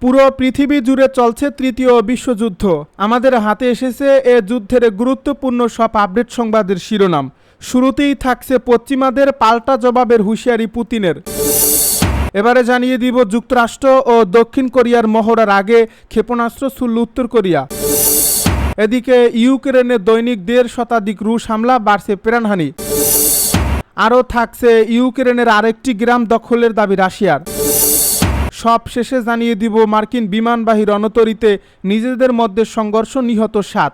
পুরো পৃথিবী জুড়ে চলছে তৃতীয় বিশ্বযুদ্ধ। আমাদের হাতে এসেছে এ যুদ্ধের গুরুত্বপূর্ণ সব আপডেট সংবাদের শিরোনাম। শুরুতেই থাকছে পশ্চিমাদের পাল্টা জবাবের হুঁশিয়ারি পুতিনের। এবারে জানিয়ে দিব যুক্তরাষ্ট্র ও দক্ষিণ কোরিয়ার মহড়ার আগে ক্ষেপণাস্ত্র ছুড়ল উত্তর কোরিয়া। এদিকে ইউক্রেনে দৈনিক 1.5 শতাধিক রুশ হামলা, বাড়ছে প্রাণহানি। আরও থাকছে ইউক্রেনের আরেকটি গ্রাম দখলের দাবি রাশিয়ার। সব শেষে জানিয়ে দিব মার্কিন বিমানবাহী রণতরীতে নিজেদের মধ্যে সংঘর্ষ, নিহত 7।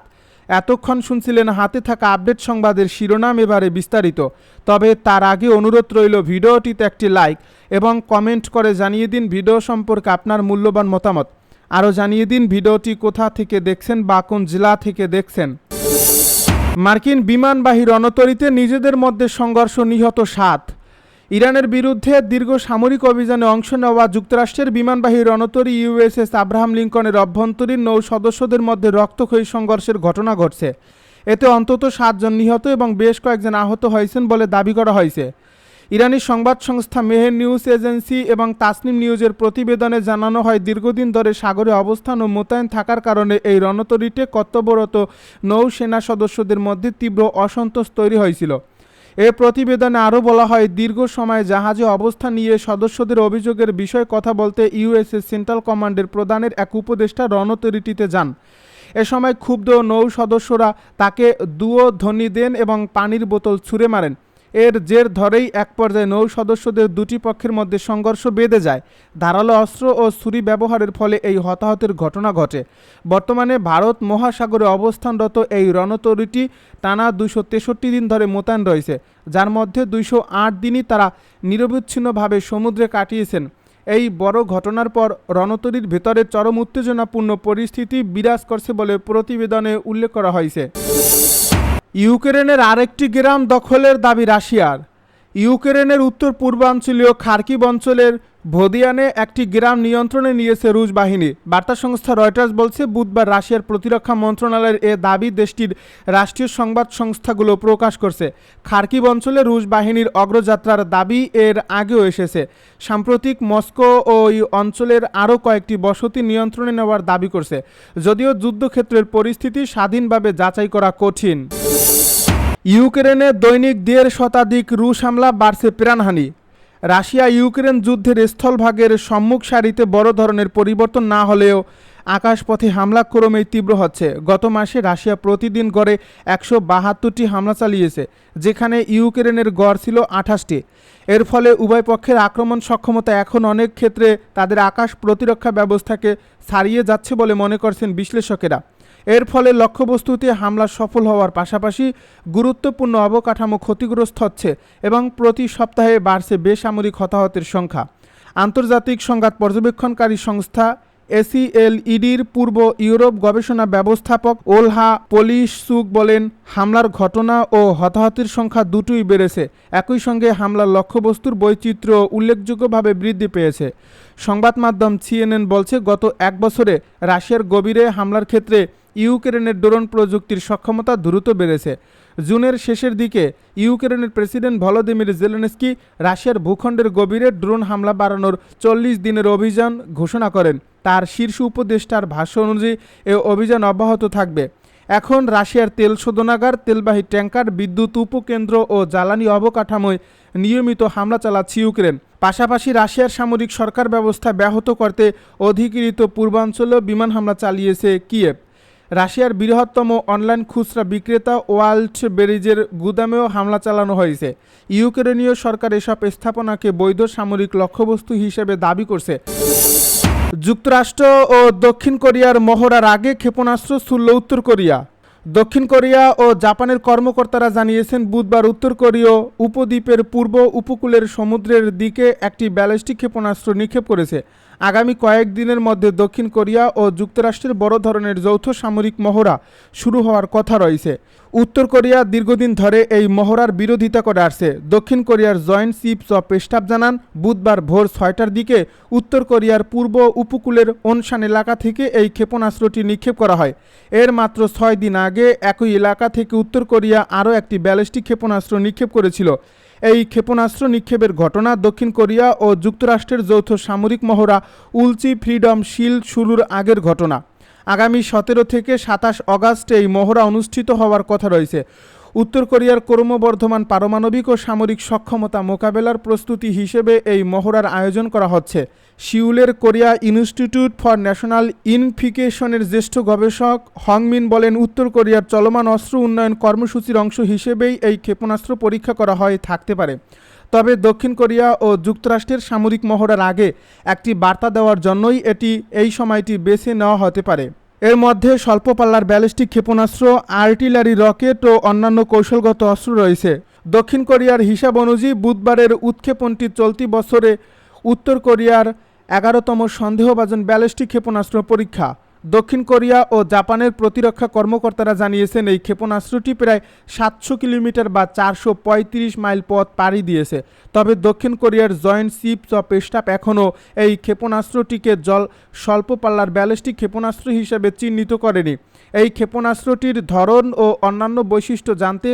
এতক্ষণ শুনছিলেন হাতে থাকা আপডেট সংবাদের শিরোনাম, এবারে বিস্তারিত। তবে তার আগে অনুরোধ রইল ভিডিওটিতে একটি লাইক এবং কমেন্ট করে জানিয়ে দিন ভিডিও সম্পর্কে আপনার মূল্যবান মতামত। আরও জানিয়ে দিন ভিডিওটি কোথা থেকে দেখছেন বা কোন জেলা থেকে দেখছেন। মার্কিন বিমানবাহী রণতরীতে নিজেদের মধ্যে সংঘর্ষ, নিহত 7। ইরানের বিরুদ্ধে দীর্ঘ সামরিক অভিযানে অংশ নেওয়া যুক্তরাষ্ট্রের বিমানবাহী রণতরী ইউএসএস আব্রাহাম লিঙ্কনের অভ্যন্তরীণ নৌ সদস্যদের মধ্যে রক্তক্ষয়ী সংঘর্ষের ঘটনা ঘটছে। এতে অন্তত 7 জন নিহত এবং বেশ কয়েকজন আহত হয়েছেন বলে দাবি করা হয়েছে। ইরানি সংবাদ সংস্থা মেহের নিউজ এজেন্সি এবং তাসনিম নিউজের প্রতিবেদনে জানানো হয়, দীর্ঘদিন ধরে সাগরে অবস্থান ও মোতায়েন থাকার কারণে এই রণতরীতে কর্তব্যরত নৌসেনা সদস্যদের মধ্যে তীব্র অসন্তোষ তৈরি হয়েছিল। এ প্রতিবেদনে আরও বলা হয়, দীর্ঘ সময় জাহাজে অবস্থান নিয়ে সদস্যদের অভিযোগের বিষয়ে কথা বলতে ইউএসএস সেন্ট্রাল কমান্ডের প্রধানের এক উপদেষ্টা রণতরীটিতে যান। এ সময় ক্ষুব্ধ নৌ সদস্যরা তাকে দুয়োধ্বনি দেন এবং পানির বোতল ছুঁড়ে মারেন। এর জের ধরেই এক পর্যায়ে নৌ সদস্যদের দুটি পক্ষের মধ্যে সংঘর্ষ বেঁধে যায়। ধারালো অস্ত্র ও ছুরি ব্যবহারের ফলে এই হতাহতের ঘটনা ঘটে। বর্তমানে ভারত মহাসাগরে অবস্থানরত এই রণতরীটি টানা 263 দিন ধরে মোতায়েন রয়েছে, যার মধ্যে 208 দিনই তারা নিরবচ্ছিন্নভাবে সমুদ্রে কাটিয়েছেন। এই বড় ঘটনার পর রণতরীর ভেতরে চরম উত্তেজনাপূর্ণ পরিস্থিতি বিরাজ করছে বলে প্রতিবেদনে উল্লেখ করা হয়েছে। ইউক্রেনের আরেকটি গ্রাম দখলের দাবি রাশিয়ার। ইউক্রেনের উত্তর পূর্বাঞ্চলীয় খার্কিভ অঞ্চলের ভোদিয়ানে একটি গ্রাম নিয়ন্ত্রণে নিয়েছে রুশ বাহিনী। বার্তা সংস্থা রয়টার্স বলছে, বুধবার রাশিয়ার প্রতিরক্ষা মন্ত্রণালয়ের এ দাবি দেশটির রাষ্ট্রীয় সংবাদ সংস্থাগুলো প্রকাশ করছে। খার্কিভ অঞ্চলে রুশ বাহিনীর অগ্রযাত্রার দাবি এর আগেও এসেছে। সাম্প্রতিক মস্কো ও এই অঞ্চলের আরও কয়েকটি বসতি নিয়ন্ত্রণে নেওয়ার দাবি করছে, যদিও যুদ্ধক্ষেত্রের পরিস্থিতি স্বাধীনভাবে যাচাই করা কঠিন। ইউক্রেনে দৈনিক 1.5 শতাধিক রুশ হামলা, বাড়ছে প্রাণহানি। রাশিয়া ইউক্রেন যুদ্ধের স্থলভাগের সম্মুখ সারিতে বড় ধরনের পরিবর্তন না হলেও আকাশপথে হামলা ক্রমেই তীব্র হচ্ছে। গত মাসে রাশিয়া প্রতিদিন গড়ে 172টি হামলা চালিয়েছে, যেখানে ইউক্রেনের গড় ছিল 28টি। এর ফলে উভয় পক্ষের আক্রমণ সক্ষমতা এখন অনেক ক্ষেত্রে তাদের আকাশ প্রতিরক্ষা ব্যবস্থাকে ছাড়িয়ে যাচ্ছে বলে মনে করছেন বিশ্লেষকেরা। এর ফলে লক্ষ্যবস্তুতে হামলা সফল হওয়ার পাশাপাশি গুরুত্বপূর্ণ অবকাঠামো ক্ষতিগ্রস্ত হচ্ছে এবং প্রতি সপ্তাহে বাড়ছে বেসামরিক হতাহতের সংখ্যা। আন্তর্জাতিক সংঘাত পর্যবেক্ষণকারী সংস্থা এসিএলইডির পূর্ব ইউরোপ গবেষণা ব্যবস্থাপক ওলহা পলিশচুক বলেন, হামলার ঘটনা ও হতাহতের সংখ্যা দুটোই বেড়েছে। একই সঙ্গে হামলার লক্ষ্যবস্তুর বৈচিত্র্য উল্লেখযোগ্যভাবে বৃদ্ধি পেয়েছে। সংবাদ মাধ্যম সিএনএন বলছে, গত 1 বছরে রাশিয়ার গভীরে হামলার ক্ষেত্রে ইউক্রেনের ড্রোন প্রযুক্তির সক্ষমতা দ্রুত বেড়েছে। জুনের শেষের দিকে ইউক্রেনের প্রেসিডেন্ট ভলোদিমির জেলেনস্কি রাশিয়ার ভূখণ্ডের গভীরে ড্রোন হামলা বাড়ানোর 40 দিনের অভিযান ঘোষণা করেন। তার শীর্ষ উপদেষ্টার ভাষ্য অনুযায়ী এ অভিযান অব্যাহত থাকবে। এখন রাশিয়ার তেল শোধনাগার, তেলবাহী ট্যাঙ্কার, বিদ্যুৎ উপকেন্দ্র ও জ্বালানি অবকাঠামোয় নিয়মিত হামলা চালাচ্ছে ইউক্রেন। পাশাপাশি রাশিয়ার সামরিক সরকার ব্যবস্থা ব্যাহত করতে অধিকৃত পূর্বাঞ্চলেও বিমান হামলা চালিয়েছে কিয়েভ। রাশিয়ার বৃহত্তম অনলাইন খুচরা বিক্রেতা ওয়াল্ট বেরিজের গুদামেও হামলা চালানো হয়েছে। ইউক্রেনীয় সরকার এসব স্থাপনাকে বৈধ সামরিক লক্ষ্যবস্তু হিসেবে দাবি করছে। যুক্তরাষ্ট্র ও দক্ষিণ কোরিয়ার মহড়ার আগে ক্ষেপণাস্ত্র ছুড়ল উত্তর কোরিয়া। দক্ষিণ কোরিয়া ও জাপানের কর্মকর্তারা জানিয়েছেন, বুধবার উত্তর কোরীয় উপদ্বীপের পূর্ব উপকূলের সমুদ্রের দিকে একটি ব্যালিস্টিক ক্ষেপণাস্ত্র নিক্ষেপ করেছে। আগামী কয়েকদিনের মধ্যে দক্ষিণ কোরিয়া ও যুক্তরাষ্ট্রের বড় ধরনের যৌথ সামরিক মহড়া শুরু হওয়ার কথা রয়েছে। উত্তর কোরিয়া দীর্ঘদিন ধরে এই মহড়ার বিরোধিতা করে আসছে। দক্ষিণ কোরিয়ার জয়েন্ট চিফস অফ স্টাফ জানান, বুধবার ভোর 6টার দিকে উত্তর কোরিয়ার পূর্ব উপকূলের ওনসান এলাকা থেকে এই ক্ষেপণাস্ত্রটি নিক্ষেপ করা হয়। এর মাত্র 6 দিন আগে একই এলাকা থেকে উত্তর কোরিয়া আরও একটি ব্যালিস্টিক ক্ষেপণাস্ত্র নিক্ষেপ করেছিল। এই ক্ষেপণাস্ত্র নিক্ষেপের ঘটনা দক্ষিণ কোরিয়া ও যুক্তরাষ্ট্রের যৌথ সামরিক মহড়া উলচি ফ্রিডম শিল্ড শুরুর আগের ঘটনা। আগামী 17 থেকে 27 অগাস্ট এই মহড়া অনুষ্ঠিত হওয়ার কথা রয়েছে। উত্তর কোরিয়ার ক্রমবর্ধমান পারমাণবিক ও সামরিক সক্ষমতা মোকাবেলার প্রস্তুতি হিসেবে এই মহড়ার আয়োজন করা হচ্ছে। সিউলের কোরিয়া ইনস্টিটিউট ফর ন্যাশনাল ইনফিকেশনের জ্যেষ্ঠ গবেষক হংমিন বলেন, উত্তর কোরিয়ার চলমান অস্ত্র উন্নয়ন কর্মসূচির অংশ হিসেবেই এই ক্ষেপণাস্ত্র পরীক্ষা করা হয় থাকতে পারে। তবে দক্ষিণ কোরিয়া ও যুক্তরাষ্ট্রের সামরিক মহড়ার আগে একটি বার্তা দেওয়ার জন্যই এই সময়টি বেছে নেওয়া হতে পারে। এর মধ্যে স্বল্প পাল্লার ব্যালিস্টিক ক্ষেপণাস্ত্র, আর্টিলারি রকেট ও অন্যান্য কৌশলগত অস্ত্র রয়েছে। দক্ষিণ কোরিয়ার হিসাব অনুযায়ী বুধবারের উৎক্ষেপণটি চলতি বছরে উত্তর কোরিয়ার 11তম সন্দেহভাজন ব্যালিস্টিক ক্ষেপণাস্ত্র পরীক্ষা। দক্ষিণ কোরিয়া ও জাপানের প্রতিরক্ষা কর্মকর্তারা জানিয়েছেন, এই ক্ষেপণাস্ত্রটি প্রায় 700 কিলোমিটার বা 435 মাইল পথ পাড়ি দিয়েছে। তবে দক্ষিণ কোরিয়ার জয়েন্ট চিফস অফ স্টাফ এখনও এই ক্ষেপণাস্ত্রটিকে স্বল্প পাল্লার ব্যালিস্টিক ক্ষেপণাস্ত্র হিসেবে চিহ্নিত করেনি। এই ক্ষেপণাস্ত্রটির ধরন ও অন্যান্য বৈশিষ্ট্য জানতে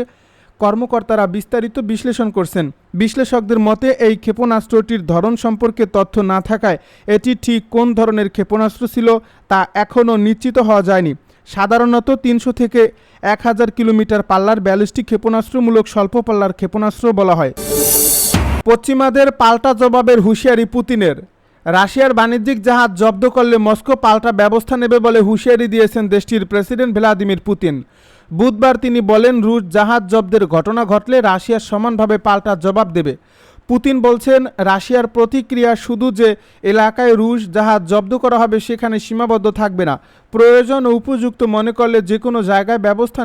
কর্মকর্তারা বিস্তারিত বিশ্লেষণ করছেন। বিশ্লেষকদের মতে, এই ক্ষেপণাস্ত্রটির ধরন সম্পর্কে তথ্য না থাকায় এটি ঠিক কোন ধরনের ক্ষেপণাস্ত্র ছিল তা এখনও নিশ্চিত হওয়া যায়নি। সাধারণত 300 থেকে 1000 কিলোমিটার পাল্লার ব্যালিস্টিক ক্ষেপণাস্ত্রমূলক স্বল্প পাল্লার ক্ষেপণাস্ত্র বলা হয়। পশ্চিমাদের পাল্টা জবাবের হুঁশিয়ারি পুতিনের। রাশিয়ার বাণিজ্যিক জাহাজ জব্দ করলে মস্কো পাল্টা ব্যবস্থা নেবে বলে হুঁশিয়ারি দিয়েছেন দেশটির প্রেসিডেন্ট ভ্লাদিমির পুতিন। বুধবার তিনি বলেন, রুশ জাহাজ জব্দের ঘটনা ঘটলে রাশিয়া সমানভাবে পাল্টা জবাব দেবে। পুতিন বলছেন, রাশিয়ার প্রতিক্রিয়া শুধু যে এলাকায় রুশ জাহাজ জব্দ করা হবে সেখানে সীমাবদ্ধ থাকবে না, প্রয়োজন ও উপযুক্ত মনে করলে যে কোনো জায়গায় ব্যবস্থা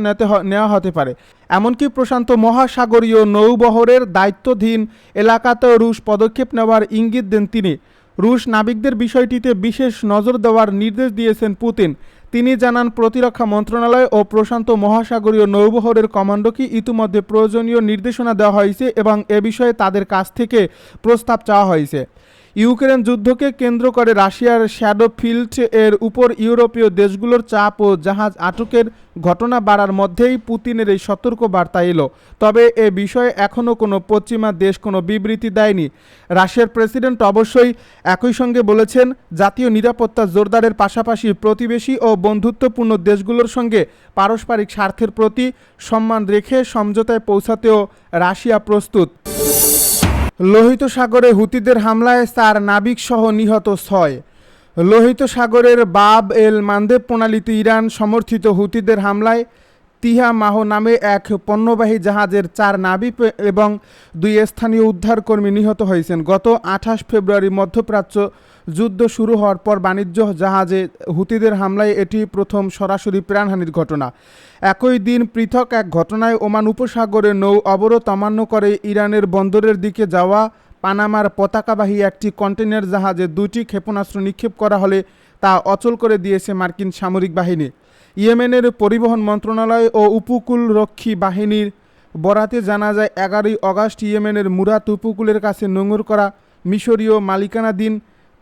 নেওয়া হতে পারে। এমনকি প্রশান্ত মহাসাগরীয় নৌবহরের দায়িত্বাধীন এলাকাতেও রুশ পদক্ষেপ নেওয়ার ইঙ্গিত দেন তিনি। রুশ নাবিকদের বিষয়টিতে বিশেষ নজর দেওয়ার নির্দেশ দিয়েছেন পুতিন। তিনি জানান, প্রতিরক্ষা মন্ত্রণালয় ও প্রশান্ত মহাসাগরীয় নৌবহরের কমান্ডোকে ইতিমধ্যে প্রয়োজনীয় নির্দেশনা দেওয়া হয়েছে এবং এ বিষয়ে তাদের কাছ থেকে প্রস্তাব চাওয়া হয়েছে। ইউক্রেন যুদ্ধকে কেন্দ্র করে রাশিয়ার শ্যাডো ফিল্ড এর উপর ইউরোপীয় দেশগুলোর চাপ ও জাহাজ আটকের ঘটনা বাড়ার মধ্যেই পুতিনের এই সতর্ক বার্তা এলো। তবে এ বিষয়ে এখনও কোনো পশ্চিমা দেশ কোনো বিবৃতি দেয়নি। রাশিয়ার প্রেসিডেন্ট অবশ্যই একই সঙ্গে বলেছেন, জাতীয় নিরাপত্তা জোরদারের পাশাপাশি প্রতিবেশী ও বন্ধুত্বপূর্ণ দেশগুলোর সঙ্গে পারস্পরিক স্বার্থের প্রতি সম্মান রেখে সমঝোতায় পৌঁছাতেও রাশিয়া প্রস্তুত। লোহিত সাগরে হুতিদের হামলায় 4 নাবিক সহ নিহত 6। লোহিত সাগরের বাব এল মান্দেব প্রণালীতে ইরান সমর্থিত হুতিদের হামলায় তিহা মাহ নামে এক পণ্যবাহী জাহাজের 4 নাবিক এবং 2 স্থানীয় উদ্ধারকর্মী নিহত হয়েছেন। গত 28 ফেব্রুয়ারি মধ্যপ্রাচ্য যুদ্ধ শুরু হওয়ার পর বাণিজ্য জাহাজে হুতিদের হামলায় এটি প্রথম সরাসরি প্রাণহানির ঘটনা। একই দিন পৃথক এক ঘটনায় ওমান উপসাগরে নৌ অবরোধ অমান্য করে ইরানের বন্দরের দিকে যাওয়া পানামার পতাকাবাহী একটি কন্টেইনার জাহাজে 2টি ক্ষেপণাস্ত্র নিক্ষেপ করা হলে তা অচল করে দিয়েছে মার্কিন সামরিক বাহিনী। ইয়েমেনের পরিবহন মন্ত্রণালয় ও উপকূলরক্ষী বাহিনীর বরাতে জানা যায়, 11 অগাস্ট ইয়েমেনের মুরাত উপকূলের কাছে নোঙর করা মিশরীয় মালিকানাধীন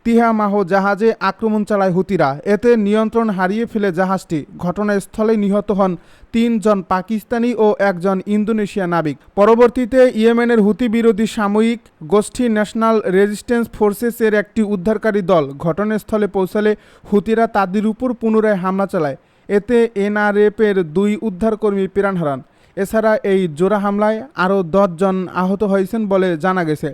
তিহা মাহ জাহাজে আক্রমণ চালায় হুতিরা। এতে নিয়ন্ত্রণ হারিয়ে ফেলে জাহাজটি। ঘটনাস্থলে নিহত হন 3 জন পাকিস্তানি ও 1 জন ইন্দোনেশিয়া নাবিক। পরবর্তীতে ইয়েমেনের হুতি বিরোধী সাময়িক গোষ্ঠী ন্যাশনাল রেজিস্ট্যান্স ফোর্সেস এর একটি উদ্ধারকারী দল ঘটনাস্থলে পৌঁছালে হুতিরা তাদের উপর পুনরায় হামলা চালায়। এতে এনআরএফ এর 2 উদ্ধারকর্মী প্রাণ হারান। এছাড়া এই জোড়া হামলায় আরও 10 জন আহত হয়েছেন বলে জানা গেছে।